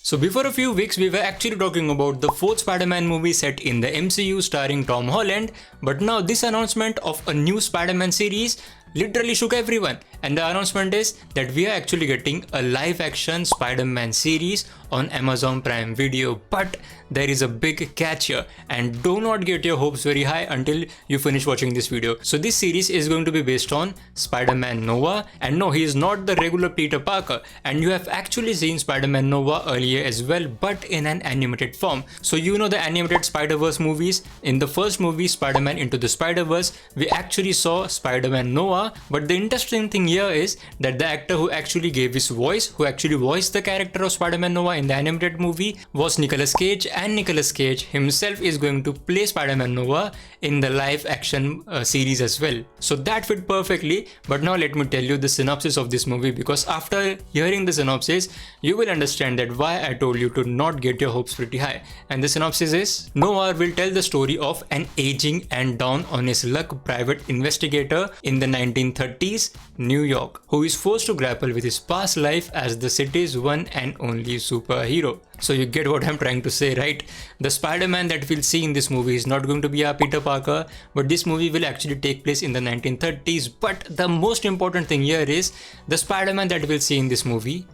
So before a few weeks, we were actually talking about the fourth Spider-Man movie set in the MCU starring Tom Holland, but now this announcement of a new Spider-Man series literally shook everyone. And the announcement is that we are actually getting a live-action Spider-Man series on Amazon Prime Video. But there is a big catch here, and do not get your hopes very high until you finish watching this video. So this series is going to be based on Spider-Man Noir, and no, he is not the regular Peter Parker, and you have actually seen Spider-Man Noir earlier as well, but in an animated form. So you know the animated Spider-Verse movies. In the first movie, Spider-Man Into the Spider-Verse, we actually saw Spider-Man Noir, but the interesting thing here is that the actor who actually gave his voice, who actually voiced the character of Spider-Man Noir in the animated movie, was Nicolas Cage, and Nicolas Cage himself is going to play Spider-Man Noir in the live action series as well. So that fit perfectly. But now let me tell you the synopsis of this movie, because after hearing the synopsis you will understand that why I told you to not get your hopes pretty high. And the synopsis is: Noir will tell the story of an aging and down on his luck private investigator in the 1930s New York, who is forced to grapple with his past life as the city's one and only superhero. So you get what I'm trying to say, right? The Spider-Man that we'll see in this movie is not going to be our Peter Parker, but this movie will actually take place in the 1930s. But the most important thing here is the Spider-Man that we'll see in this movie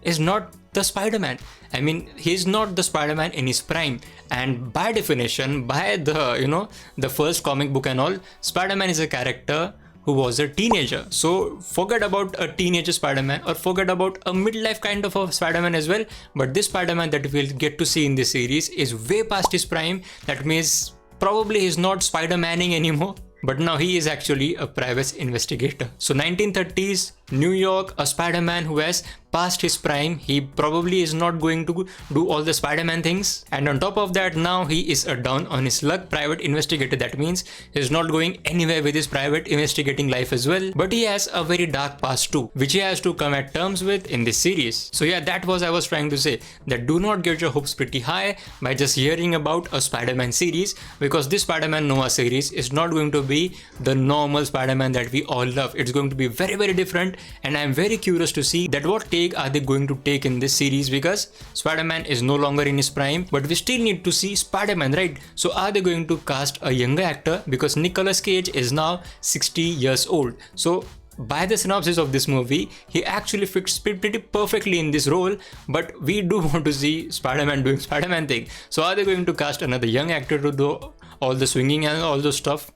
is not the Spider-Man. I mean, he's not the Spider-Man in his prime, and by definition, by the first comic book and all, Spider-Man is a character who was a teenager. So forget about a teenager Spider-Man, or forget about a midlife kind of a Spider-Man as well. But this Spider-Man that we'll get to see in this series is way past his prime. That means probably he's not Spider-Manning anymore, but now he is actually a private investigator. So 1930s New York, a Spider-Man who has past his prime. He probably is not going to do all the Spider-Man things, and on top of that, now he is a down on his luck private investigator. That means he's not going anywhere with his private investigating life as well, but he has a very dark past too, which he has to come at terms with in this series. So yeah, that was I was trying to say, that do not get your hopes pretty high by just hearing about a Spider-Man series, because this Spider-Man Noir series is not going to be the normal Spider-Man that we all love. It's going to be very, very different, and I'm very curious to see that what take are they going to take in this series, because Spider-Man is no longer in his prime, but we still need to see Spider-Man, right? So are they going to cast a younger actor, because Nicolas Cage is now 60 years old. So by the synopsis of this movie, he actually fits pretty perfectly in this role, but we do want to see Spider-Man doing Spider-Man thing. So are they going to cast another young actor to do all the swinging and all those stuff?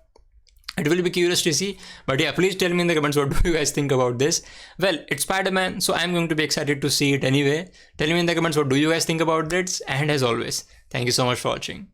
It will be curious to see. But yeah, please tell me in the comments, what do you guys think about this? Well, it's Spider-Man, so I'm going to be excited to see it anyway. Tell me in the comments, what do you guys think about this? And as always, thank you so much for watching.